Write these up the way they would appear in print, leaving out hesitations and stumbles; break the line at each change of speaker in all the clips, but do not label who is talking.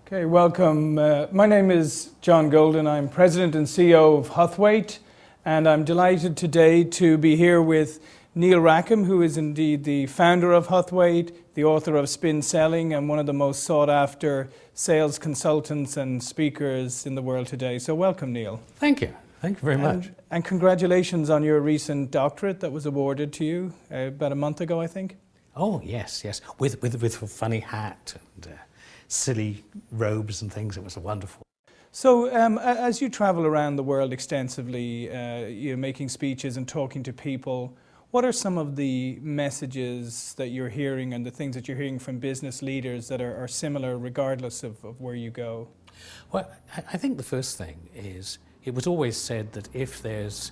Okay, welcome. My name is John Golden. I'm President and CEO of Huthwaite, and I'm delighted today to be here with Neil Rackham, who is indeed the founder of Huthwaite, the author of Spin Selling, and one of the most sought after sales consultants and speakers in the world today. So welcome, Neil.
Thank you. Thank you very much.
And congratulations on your recent doctorate that was awarded to you about a month ago, I think.
Oh, yes, with a funny hat and silly robes and things. It was wonderful.
So as you travel around the world extensively, you're making speeches and talking to people, what are some of the messages that you're hearing and the things that you're hearing from business leaders that are similar regardless of where you go?
Well, I think the first thing is, it was always said that if there's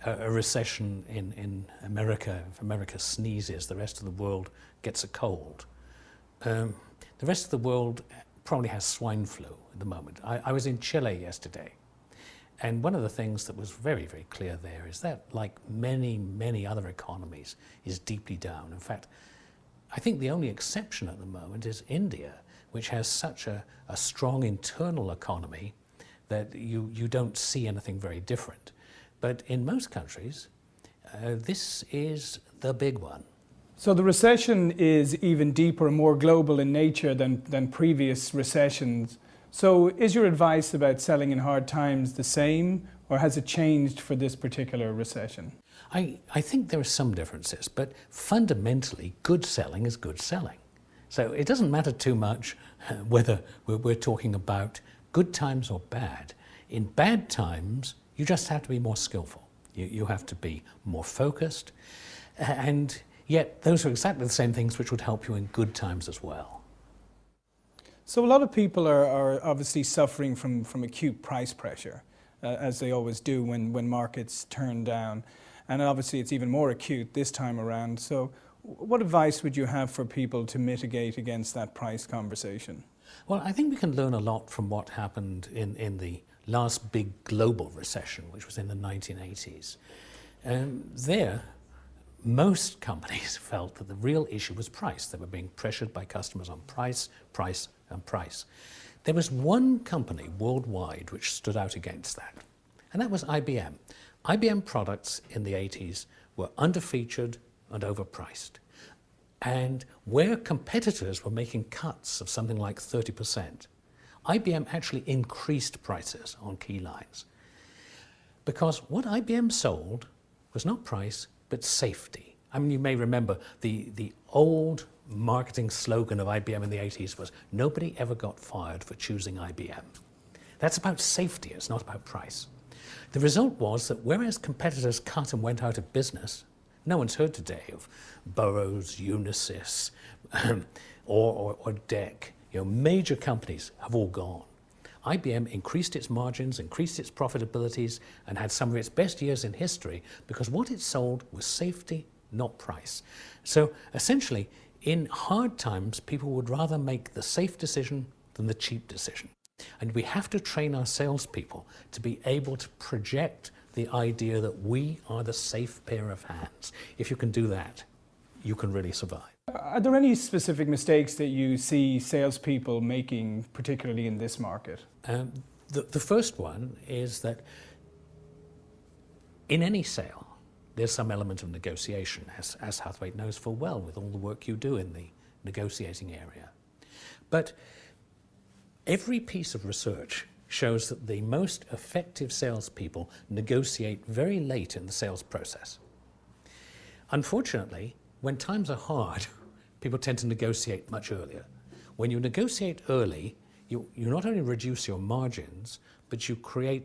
a recession in America, if America sneezes, the rest of the world gets a cold. The rest of the world probably has swine flu at the moment. I was in Chile yesterday, and one of the things that was very, very clear there is that, like many, many other economies, is deeply down. In fact, I think the only exception at the moment is India, which has such a strong internal economy that you don't see anything very different. But in most countries, this is the big one.
So the recession is even deeper and more global in nature than previous recessions. So is your advice about selling in hard times the same, or has it changed for this particular recession?
I think there are some differences, but fundamentally good selling is good selling. So it doesn't matter too much whether we're talking about good times or bad. In bad times, you just have to be more skillful. You have to be more focused, and yet those are exactly the same things which would help you in good times as well.
So a lot of people are obviously suffering from acute price pressure, as they always do when markets turn down. And obviously it's even more acute this time around. So what advice would you have for people to mitigate against that price conversation?
Well, I think we can learn a lot from what happened in the last big global recession, which was in the 1980s. There, most companies felt that the real issue was price. They were being pressured by customers on price, price, and price. There was one company worldwide which stood out against that, and that was IBM. IBM products in the 80s were underfeatured and overpriced. And where competitors were making cuts of something like 30%, IBM actually increased prices on key lines. Because what IBM sold was not price, but safety. I mean, you may remember the old marketing slogan of IBM in the 80s was, "Nobody ever got fired for choosing IBM." That's about safety, it's not about price. The result was that whereas competitors cut and went out of business, no one's heard today of Burroughs, Unisys, or DEC. Major companies have all gone. IBM increased its margins, increased its profitabilities, and had some of its best years in history because what it sold was safety, not price. So essentially, in hard times, people would rather make the safe decision than the cheap decision. And we have to train our salespeople to be able to project the idea that we are the safe pair of hands. If you can do that, you can really survive.
Are there any specific mistakes that you see salespeople making, particularly in this market?
The first one is that in any sale, there's some element of negotiation, as Huthwaite knows full well with all the work you do in the negotiating area. But every piece of research shows that the most effective salespeople negotiate very late in the sales process. Unfortunately, when times are hard, people tend to negotiate much earlier. When you negotiate early, you not only reduce your margins, but you create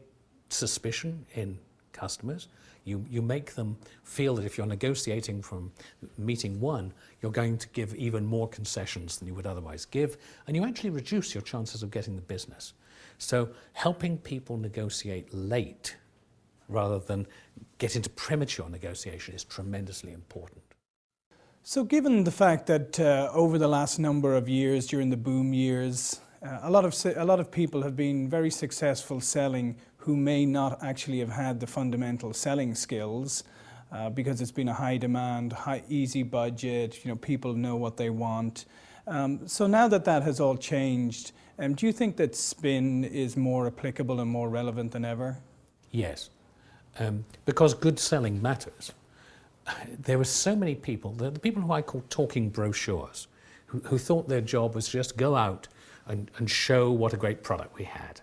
suspicion in customers. You make them feel that if you're negotiating from meeting one, you're going to give even more concessions than you would otherwise give, and you actually reduce your chances of getting the business. So helping people negotiate late rather than get into premature negotiation is tremendously important.
So given the fact that over the last number of years, during the boom years, a lot of people have been very successful selling who may not actually have had the fundamental selling skills because it's been a high demand, easy budget, people know what they want. So now that that has all changed, do you think that spin is more applicable and more relevant than ever?
Yes, because good selling matters. There were so many people, the people who I call talking brochures, who thought their job was just go out and show what a great product we had.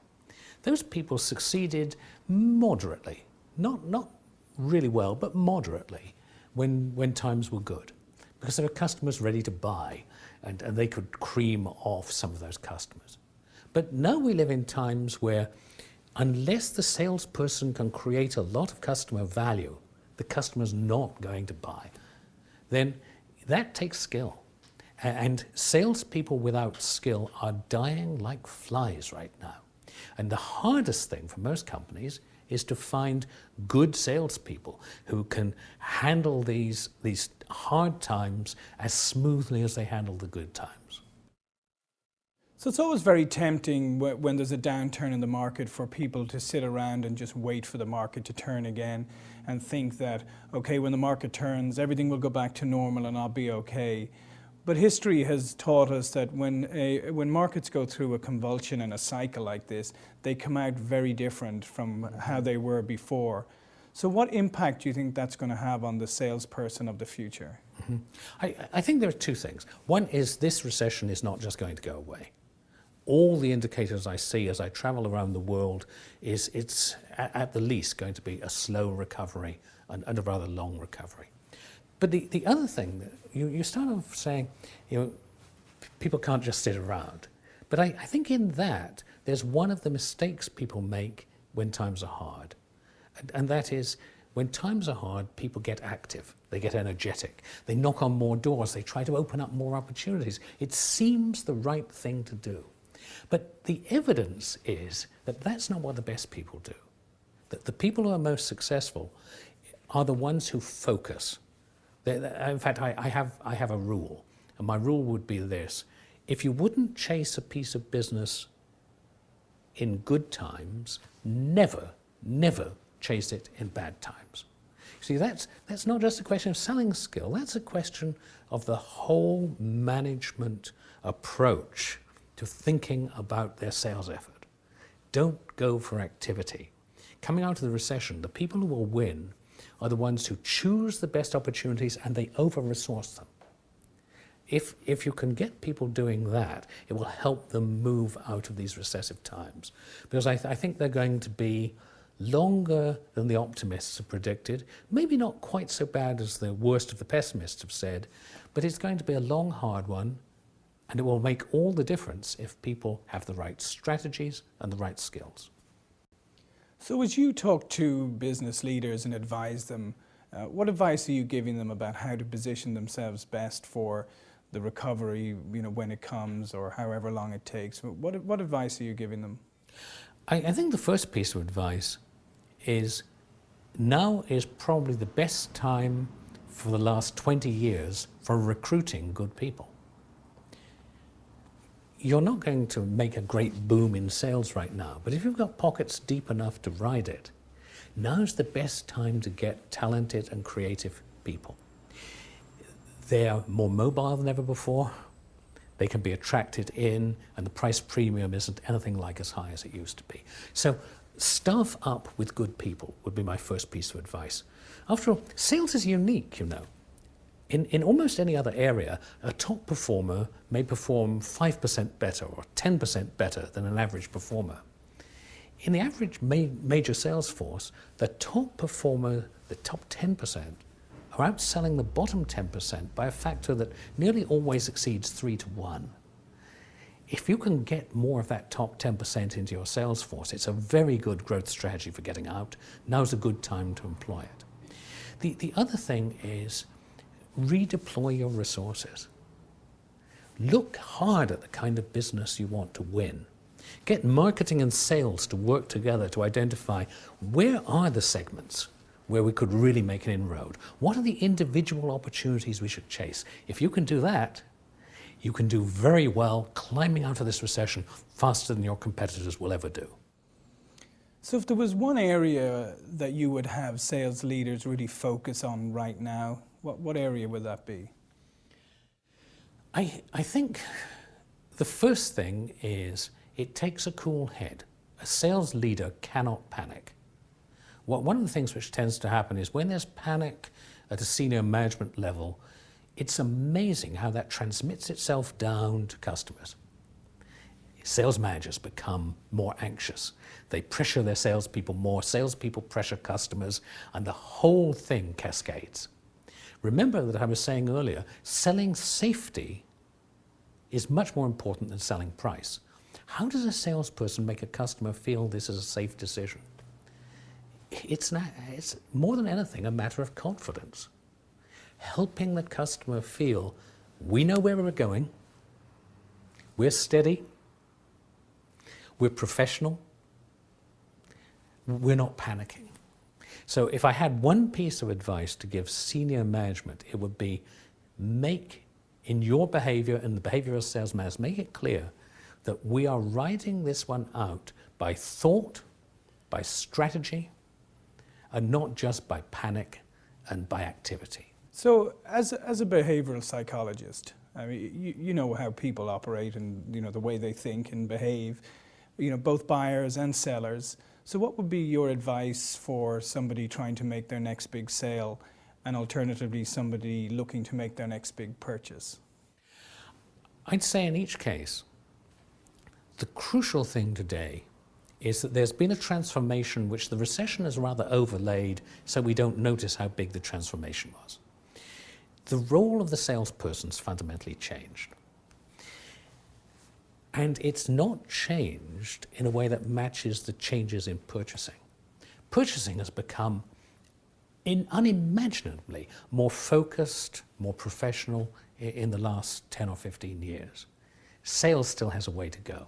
Those people succeeded moderately, not really well, but moderately when times were good, because there were customers ready to buy and they could cream off some of those customers. But now we live in times where unless the salesperson can create a lot of customer value, the customer's not going to buy. Then that takes skill. And salespeople without skill are dying like flies right now. And the hardest thing for most companies is to find good salespeople who can handle these hard times as smoothly as they handle the good times.
So it's always very tempting when there's a downturn in the market for people to sit around and just wait for the market to turn again and think that, okay, when the market turns, everything will go back to normal and I'll be okay. But history has taught us that when markets go through a convulsion and a cycle like this, they come out very different from how they were before. So what impact do you think that's going to have on the salesperson of the future?
Mm-hmm. I think there are two things. One is this recession is not just going to go away. All the indicators I see as I travel around the world is it's at the least going to be a slow recovery and a rather long recovery. But the other thing, that you start off saying, people can't just sit around. But I think in that, there's one of the mistakes people make when times are hard. And that is, when times are hard, people get active, they get energetic, they knock on more doors, they try to open up more opportunities. It seems the right thing to do. But the evidence is that that's not what the best people do. That the people who are most successful are the ones who focus. In fact, I have a rule, and my rule would be this. If you wouldn't chase a piece of business in good times, never chase it in bad times. See, that's not just a question of selling skill, that's a question of the whole management approach to thinking about their sales effort. Don't go for activity. Coming out of the recession, the people who will win are the ones who choose the best opportunities and they over-resource them. If you can get people doing that, it will help them move out of these recessive times. Because I think they're going to be longer than the optimists have predicted, maybe not quite so bad as the worst of the pessimists have said, but it's going to be a long, hard one, and it will make all the difference if people have the right strategies and the right skills.
So as you talk to business leaders and advise them, what advice are you giving them about how to position themselves best for the recovery, when it comes or however long it takes? What advice are you giving them?
I think the first piece of advice is now is probably the best time for the last 20 years for recruiting good people. You're not going to make a great boom in sales right now, but if you've got pockets deep enough to ride it, now's the best time to get talented and creative people. They're more mobile than ever before. They can be attracted in, and the price premium isn't anything like as high as it used to be. So staff up with good people would be my first piece of advice. After all, sales is unique, In almost any other area, a top performer may perform 5% better or 10% better than an average performer. In the average major sales force, the top performer, the top 10%, are outselling the bottom 10% by a factor that nearly always exceeds 3 to 1. If you can get more of that top 10% into your sales force, it's a very good growth strategy for getting out. Now's a good time to employ it. The other thing is, redeploy your resources. Look hard at the kind of business you want to win. Get marketing and sales to work together to identify where are the segments where we could really make an inroad. What are the individual opportunities we should chase? If you can do that, you can do very well climbing out of this recession faster than your competitors will ever do.
So if there was one area that you would have sales leaders really focus on right now, what area would that be?
I think the first thing is it takes a cool head. A sales leader cannot panic. One of the things which tends to happen is when there's panic at a senior management level, it's amazing how that transmits itself down to customers. Sales managers become more anxious. They pressure their salespeople more, salespeople pressure customers, and the whole thing cascades. Remember that I was saying earlier, selling safety is much more important than selling price. How does a salesperson make a customer feel this is a safe decision? It's more than anything a matter of confidence. Helping the customer feel we know where we're going, we're steady, we're professional, we're not panicking. So if I had one piece of advice to give senior management, it would be make in your behavior and the behavior of sales managers, make it clear that we are riding this one out by thought, by strategy, and not just by panic and by activity.
So as a behavioral psychologist, I mean, you know how people operate and the way they think and behave, both buyers and sellers. So what would be your advice for somebody trying to make their next big sale and alternatively somebody looking to make their next big purchase?
I'd say in each case, the crucial thing today is that there's been a transformation which the recession has rather overlaid so we don't notice how big the transformation was. The role of the salesperson's fundamentally changed. And it's not changed in a way that matches the changes in purchasing. Purchasing has become unimaginably more focused, more professional in the last 10 or 15 years. Sales still has a way to go.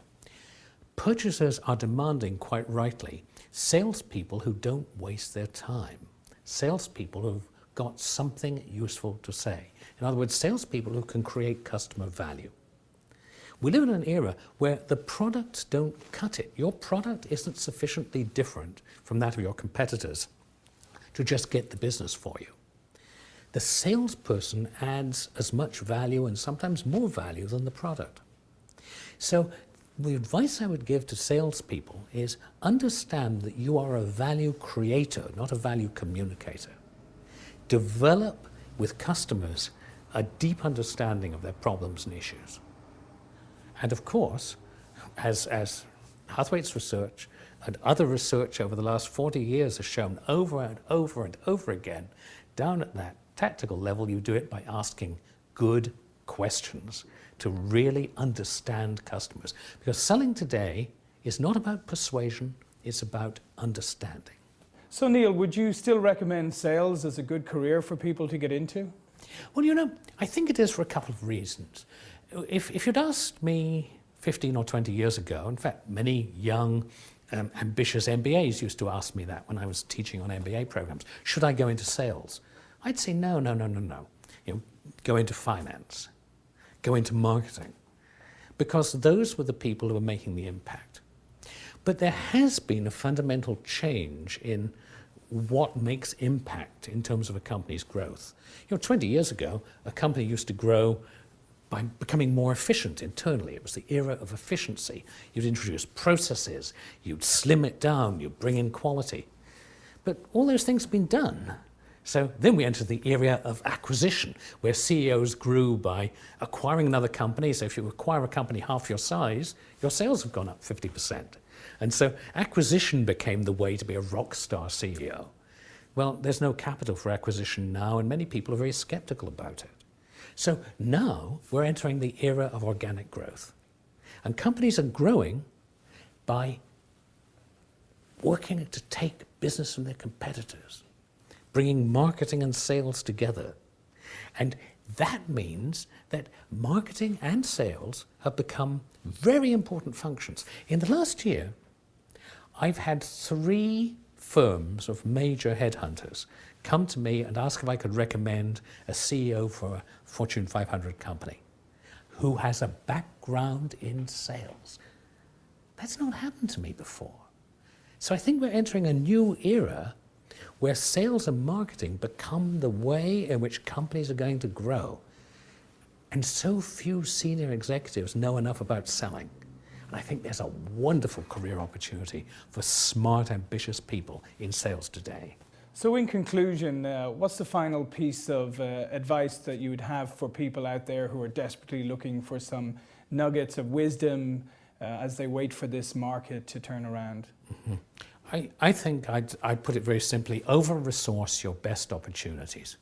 Purchasers are demanding, quite rightly, salespeople who don't waste their time. Salespeople who've got something useful to say. In other words, salespeople who can create customer value. We live in an era where the products don't cut it. Your product isn't sufficiently different from that of your competitors to just get the business for you. The salesperson adds as much value and sometimes more value than the product. So the advice I would give to salespeople is understand that you are a value creator, not a value communicator. Develop with customers a deep understanding of their problems and issues. And of course, as Huthwaite's research and other research over the last 40 years has shown over and over and over again, down at that tactical level, you do it by asking good questions to really understand customers. Because selling today is not about persuasion, it's about understanding.
So Neil, would you still recommend sales as a good career for people to get into?
Well, I think it is for a couple of reasons. If you'd asked me 15 or 20 years ago, in fact, many young, ambitious MBAs used to ask me that when I was teaching on MBA programs, should I go into sales? I'd say no. Go into finance, go into marketing, because those were the people who were making the impact. But there has been a fundamental change in what makes impact in terms of a company's growth. 20 years ago, a company used to grow by becoming more efficient internally. It was the era of efficiency. You'd introduce processes, you'd slim it down, you'd bring in quality. But all those things have been done. So then we entered the era of acquisition, where CEOs grew by acquiring another company. So if you acquire a company half your size, your sales have gone up 50%. And so acquisition became the way to be a rock star CEO. Well, there's no capital for acquisition now, and many people are very skeptical about it. So now we're entering the era of organic growth. And companies are growing by working to take business from their competitors, bringing marketing and sales together. And that means that marketing and sales have become very important functions. In the last year, I've had 3 firms of major headhunters come to me and ask if I could recommend a CEO for a Fortune 500 company who has a background in sales. That's not happened to me before. So I think we're entering a new era where sales and marketing become the way in which companies are going to grow. And so few senior executives know enough about selling. And I think there's a wonderful career opportunity for smart, ambitious people in sales today.
So in conclusion, what's the final piece of advice that you would have for people out there who are desperately looking for some nuggets of wisdom as they wait for this market to turn around?
Mm-hmm. I think I'd put it very simply, over-resource your best opportunities.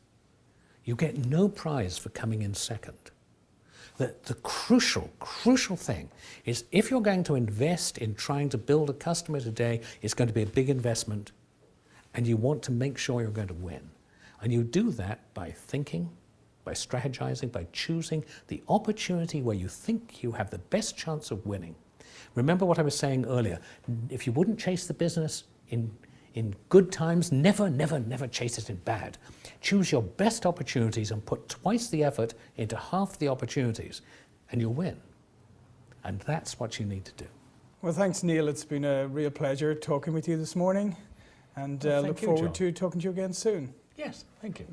You get no prize for coming in second. The crucial thing is if you're going to invest in trying to build a customer today, it's going to be a big investment, and you want to make sure you're going to win. And you do that by thinking, by strategizing, by choosing the opportunity where you think you have the best chance of winning. Remember what I was saying earlier, if you wouldn't chase the business in good times, never chase it in bad. Choose your best opportunities and put twice the effort into half the opportunities, and you'll win. And that's what you need to do.
Well, thanks, Neil. It's been a real pleasure talking with you this morning, and look forward to talking to you again soon.
Yes, thank you.